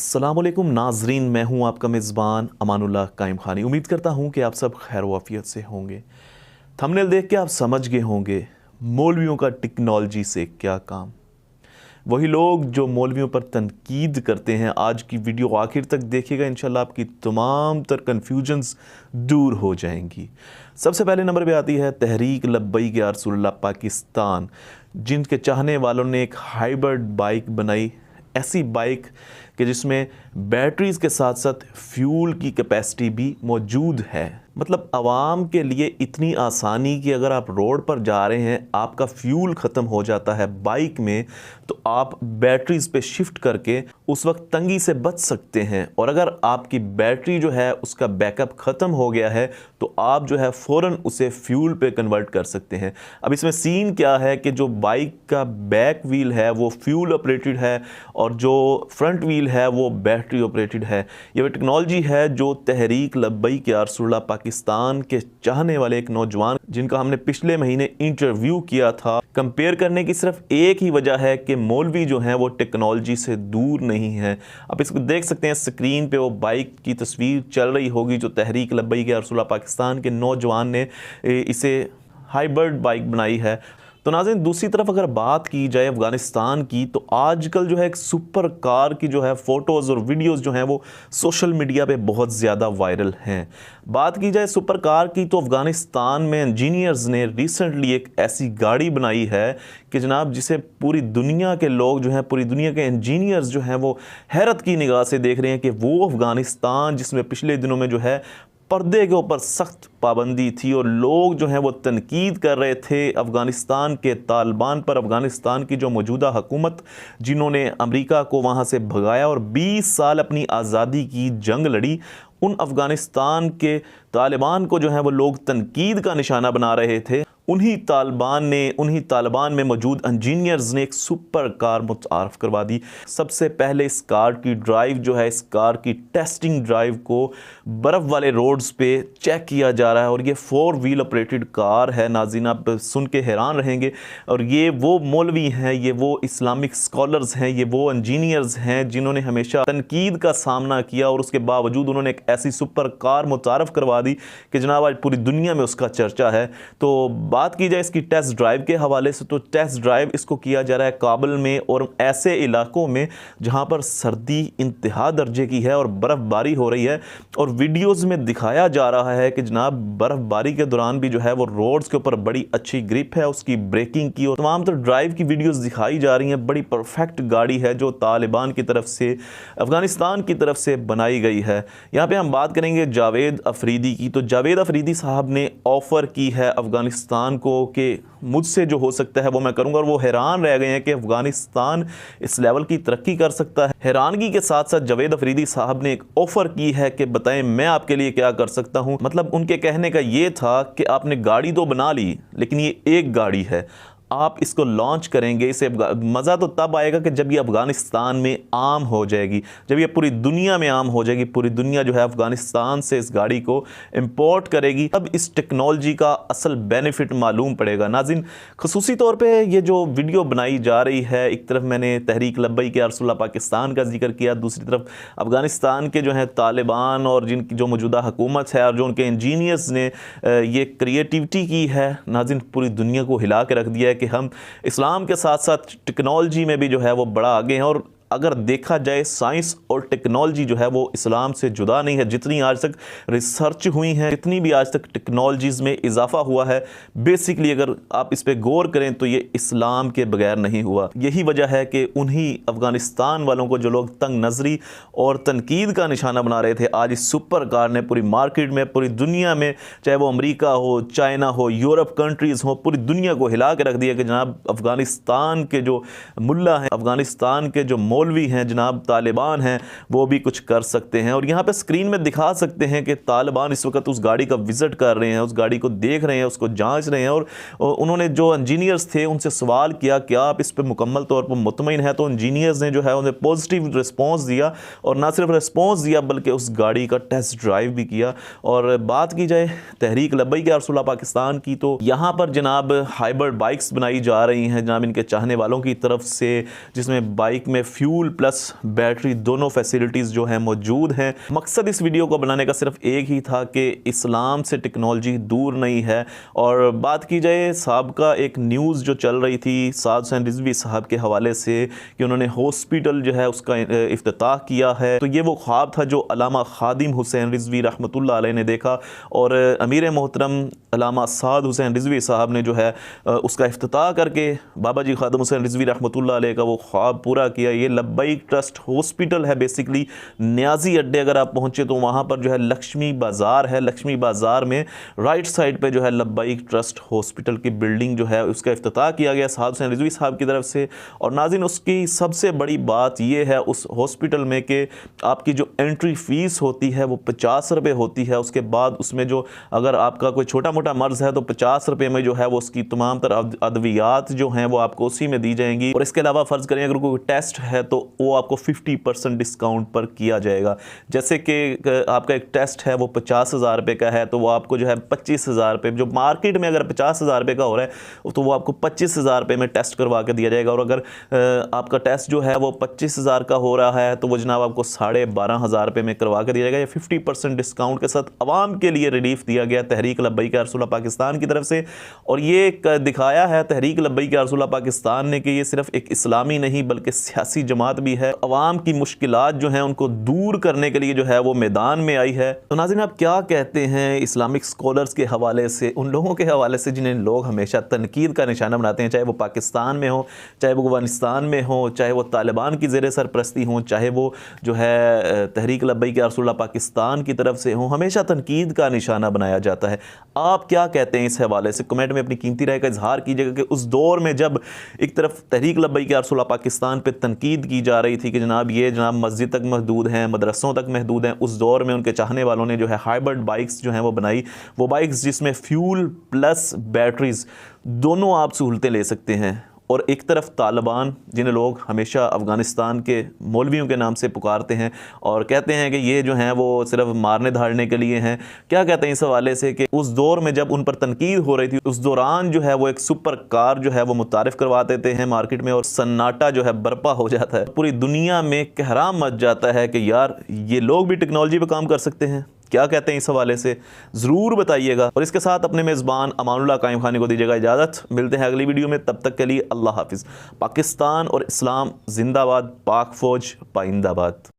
अस्सलामुअलैकुम नाजरीन, मैं हूं आपका मेज़बान अमानुल्लाह कायम खानी। उम्मीद करता हूं कि आप सब खैर वाफियत से होंगे। थंबनेल देख के आप समझ गए होंगे मौलवियों का टेक्नोलॉजी से क्या काम। वही लोग जो मौलवियों पर तनकीद करते हैं, आज की वीडियो आखिर तक देखिएगा, इंशाल्लाह आपकी तमाम तर कन्फ्यूजन्स दूर हो जाएंगी। सबसे पहले नंबर पे आती है तहरीक लब्बैक या रसूलल्लाह पाकिस्तान, जिनके चाहने वालों ने एक हाइब्रिड बाइक बनाई। ऐसी बाइक कि जिसमें बैटरीज के साथ साथ फ्यूल की कैपेसिटी भी मौजूद है। मतलब आवाम के लिए इतनी आसानी कि अगर आप रोड पर जा रहे हैं, आपका फ्यूल ख़त्म हो जाता है बाइक में, तो आप बैटरीज पे शिफ्ट करके उस वक्त तंगी से बच सकते हैं। और अगर आपकी बैटरी जो है उसका बैकअप ख़त्म हो गया है तो आप जो है फ़ौरन उसे फ्यूल पे कन्वर्ट कर सकते हैं। अब इसमें सीन क्या है कि जो बाइक का बैक व्हील है वो फ्यूल ऑपरेटेड है और जो फ्रंट व्हील है वो बैटरी ऑपरेटेड है। ये टेक्नोलॉजी है जो तहरीक लब्बैक या रसूलल्लाह पाकिस्तान के चाहने वाले एक नौजवान, जिनका हमने पिछले महीने इंटरव्यू किया था, कंपेयर करने की सिर्फ एक ही वजह है कि मौलवी जो हैं वो टेक्नोलॉजी से दूर नहीं है। आप इसको देख सकते हैं स्क्रीन पे, वो बाइक की तस्वीर चल रही होगी जो तहरीक लब्बैक या रसूलल्लाह पाकिस्तान के नौजवान ने इसे हाइब्रिड बाइक बनाई है। तो नाज़रीन, दूसरी तरफ अगर बात की जाए अफ़गानिस्तान की, तो आजकल जो है एक सुपर कार की जो है फ़ोटोज़ और वीडियोज़ जो हैं वो सोशल मीडिया पे बहुत ज़्यादा वायरल हैं। बात की जाए सुपर कार की, तो अफ़गानिस्तान में इंजीनियर्स ने रिसेंटली एक ऐसी गाड़ी बनाई है कि जनाब जिसे पूरी दुनिया के लोग जो हैं, पूरी दुनिया के इंजीनियर्स जो हैं वो हैरत की निगाह से देख रहे हैं कि वो अफ़गानिस्तान जिसमें पिछले दिनों में जो है पर्दे के ऊपर सख्त पाबंदी थी और लोग जो हैं वो तनकीद कर रहे थे अफ़गानिस्तान के तालिबान पर, अफ़गानिस्तान की जो मौजूदा हुकूमत जिन्होंने अमेरिका को वहाँ से भगाया और 20 साल अपनी आज़ादी की जंग लड़ी, उन अफ़गानिस्तान के तालिबान को जो है वो लोग तनकीद का निशाना बना रहे थे। उन्हीं तालिबान में मौजूद इंजीनियर्स ने एक सुपर कार मुतारफ़ करवा दी। सबसे पहले इस कार की ड्राइव जो है, इस कार की टेस्टिंग ड्राइव को बर्फ़ वाले रोड्स पे चेक किया जा रहा है और ये 4 व्हील ऑपरेटेड कार है। नाज़रीन, आप सुन के हैरान रहेंगे। और ये वो मौलवी हैं, ये वो इस्लामिक स्कॉलर्स हैं, ये वो इंजीनियर्स हैं जिन्होंने हमेशा तनकीद का सामना किया और उसके बावजूद उन्होंने एक ऐसी सुपर कार मुतारफ़ करवा दी कि जनाब आज पूरी दुनिया में उसका चर्चा है। तो बात की जाए इसकी टेस्ट ड्राइव के हवाले से, तो टेस्ट ड्राइव इसको किया जा रहा है काबुल में और ऐसे इलाकों में जहां पर सर्दी इंतहा दर्जे की है और बर्फ़बारी हो रही है। और वीडियोस में दिखाया जा रहा है कि जनाब बर्फ़बारी के दौरान भी जो है वो रोड्स के ऊपर बड़ी अच्छी ग्रिप है उसकी, ब्रेकिंग की, और तमाम तो ड्राइव की वीडियोस दिखाई जा रही हैं। बड़ी परफेक्ट गाड़ी है जो तालिबान की तरफ से, अफ़गानिस्तान की तरफ से बनाई गई है। यहाँ पर हम बात करेंगे जावेद अफरीदी की। तो जावेद अफरीदी साहब ने ऑफ़र की है अफ़गानिस्तान को कि मुझसे जो हो सकता है वो मैं करूंगा, और वो हैरान रह गए हैं कि अफगानिस्तान इस लेवल की तरक्की कर सकता है। हैरानगी के साथ साथ जावेद अफरीदी साहब ने एक ऑफर की है कि बताएं मैं आपके लिए क्या कर सकता हूं। मतलब उनके कहने का ये था कि आपने गाड़ी तो बना ली, लेकिन ये एक गाड़ी है, आप इसको लॉन्च करेंगे, इसे मज़ा तो तब आएगा कि जब ये अफ़गानिस्तान में आम हो जाएगी, जब ये पूरी दुनिया में आम हो जाएगी। पूरी दुनिया जो है अफ़गानिस्तान से इस गाड़ी को इंपोर्ट करेगी, तब इस टेक्नोलॉजी का असल बेनिफिट मालूम पड़ेगा। नाज़रीन, ख़ुसूसी तौर पे ये जो वीडियो बनाई जा रही है, एक तरफ मैंने तहरीक लब्बैक या रसूलल्लाह पाकिस्तान का जिक्र किया, दूसरी तरफ अफ़गानिस्तान के जो है तालिबान और जिनकी जो मौजूदा हुकूमत है और जो उनके इंजीनियर्स ने ये क्रिएटिविटी की है, नाज़रीन पूरी दुनिया को हिला के रख दिया है कि हम इस्लाम के साथ साथ टेक्नोलॉजी में भी जो है वो बड़ा आगे हैं। और अगर देखा जाए साइंस और टेक्नोलॉजी जो है वो इस्लाम से जुदा नहीं है। जितनी आज तक रिसर्च हुई हैं, जितनी भी आज तक टेक्नोलॉजीज़ में इजाफा हुआ है, बेसिकली अगर आप इस पे गौर करें तो ये इस्लाम के बगैर नहीं हुआ। यही वजह है कि उन्हीं अफ़गानिस्तान वालों को जो लोग तंग नज़री और तनकीद का निशाना बना रहे थे, आज इस सुपर कार ने पूरी मार्केट में, पूरी दुनिया में, चाहे वो अमरीका हो, चाइना हो, यूरोप कंट्रीज़ हो, पूरी दुनिया को हिला के रख दिया कि जनाब अफ़गानिस्तान के जो मुल्ला हैं, अफ़गानिस्तान के जो मौलवी हैं, जनाब तालिबान हैं, वो भी कुछ कर सकते हैं। और यहाँ पे स्क्रीन में दिखा सकते हैं कि तालिबान इस वक्त उस गाड़ी का विज़िट कर रहे हैं, उस गाड़ी को देख रहे हैं, उसको जांच रहे हैं। और उन्होंने जो इंजीनियर्स थे उनसे सवाल किया कि आप इस पर मुकम्मल तौर पर मुतमईन है, तो इंजीनियर्स ने जो है उन्हें पॉजिटिव रिस्पॉन्स दिया, और ना सिर्फ रिस्पॉन्स दिया बल्कि उस गाड़ी का टेस्ट ड्राइव भी किया। और बात की जाए तहरीक लब्बैक या रसूलल्लाह पाकिस्तान की, तो यहाँ पर जनाब हाइब्रिड बाइक्स बनाई जा रही हैं जनाब इनके चाहने वालों की तरफ से, जिसमें बाइक में फ्यूल फ्यूल प्लस बैटरी दोनों फैसिलिटीज़ जो हैं मौजूद हैं। मकसद इस वीडियो को बनाने का सिर्फ एक ही था कि इस्लाम से टेक्नोलॉजी दूर नहीं है। और बात की जाए साहबका एक न्यूज़ जो चल रही थी साद हुसैन रिजवी साहब के हवाले से कि उन्होंने हॉस्पिटल जो है उसका इफ्तिताह किया है, तो ये वो ख्वाब था जो अल्लामा खादिम हुसैन रिजवी रहमतुल्लाह अलैह ने देखा और अमीर मोहतरम अल्लामा साद हुसैन रिजवी साहब ने जो है उसका इफ्तिताह करके बाबा जी खादिम हुसैन रिजवी रहमतुल्लाह अलैह का वो ख्वाब पूरा किया। ये लब्बैक ट्रस्ट हॉस्पिटल है बेसिकली न्याजी अड्डे अगर आप पहुँचे तो वहाँ पर जो है लक्ष्मी बाज़ार है, लक्ष्मी बाज़ार में राइट साइड पे जो है लब्बैक ट्रस्ट हॉस्पिटल की बिल्डिंग जो है उसका इफ्तिताह किया गया साद हुसैन रिजवी साहब की तरफ से। और नाज़रीन उसकी सबसे बड़ी बात ये है उस हॉस्पिटल में कि आपकी जो एंट्री फ़ीस होती है वो 50 रुपये होती है। उसके बाद उसमें जो अगर आपका कोई छोटा मोटा मर्ज़ है तो 50 रुपये में जो है वो उसकी तमाम तरह अद्वियात जो हैं वो आपको उसी में दी जाएंगी। और इसके अलावा फ़र्ज़ करें अगर कोई टेस्ट है तो वो आपको 50% डिस्काउंट पर किया जाएगा। जैसे कि आपका एक टेस्ट है वो 50,000 रुपये का है तो वो आपको जो है 25,000 रुपये, जो मार्केट में अगर 50,000 रुपये का हो रहा है तो वो आपको 25,000 रुपये में टेस्ट करवा के दिया जाएगा। और अगर आपका टेस्ट जो है वो 25,000 का हो रहा है तो वो जनाब आपको 12,500 रुपये में करवा के दिया जाएगा। या 50% डिस्काउंट के साथ अवाम के लिए रिलीफ दिया गया तहरीक लब्बैक या रसूलुल्लाह पाकिस्तान की तरफ से। और ये दिखाया है तहरीक लब्बैक या रसूलुल्लाह पाकिस्तान ने कि ये सिर्फ एक इस्लामी नहीं बल्कि सियासी जमात भी है। अवाम की मुश्किलात जो हैं उनको दूर करने के लिए जो है वो मैदान में आई है। तो नाज़रीन आप क्या कहते हैं इस्लामिक स्कॉलर्स के हवाले से, उन लोगों के हवाले से जिन्हें लोग हमेशा तनकीद का निशाना बनाते हैं, चाहे वो पाकिस्तान में हो, चाहे वो अफगानिस्तान में हो, चाहे वो तालिबान की ज़ेर सरपरस्ती हों, चाहे वो जो है तहरीक लब्बैक या रसूलुल्लाह पाकिस्तान की तरफ से हों, हमेशा तनकीद का निशाना बनाया जाता है। आप क्या कहते हैं इस हवाले से? कमेंट में अपनी कीमती राय का इजहार कीजिएगा कि उस दौर में जब एक तरफ तहरीक लब्बैक या रसूलुल्लाह पाकिस्तान पे तनकीद की जा रही थी कि जनाब मस्जिद तक महदूद हैं, मदरसों तक महदूद हैं, उस दौर में उनके चाहने वालों ने जो है हाइब्रिड बाइक्स जो हैं वो बनाई, वो बाइक्स जिसमें फ्यूल प्लस बैटरीज दोनों आप सहूलतें ले सकते हैं। और एक तरफ तालिबान जिन्हें लोग हमेशा अफ़गानिस्तान के मौलवियों के नाम से पुकारते हैं और कहते हैं कि ये जो हैं वो सिर्फ मारने धाड़ने के लिए हैं। क्या कहते हैं इस हवाले से कि उस दौर में जब उन पर तनकीद हो रही थी उस दौरान जो है वो एक सुपर कार जो है वो मुतारिफ़ करवा देते हैं मार्केट में और सन्नाटा जो है बर्पा हो जाता है, पूरी दुनिया में कहराम मच जाता है कि यार ये लोग भी टेक्नोलॉजी पर काम कर सकते हैं। क्या कहते हैं इस हवाले से ज़रूर बताइएगा। और इसके साथ अपने मेज़बान अमानुल्लाह कायम खानी को दीजिएगा इजाज़त। मिलते हैं अगली वीडियो में, तब तक के लिए अल्लाह हाफिज़। पाकिस्तान और इस्लाम जिंदाबाद, पाक फ़ौज पाइंदाबाद।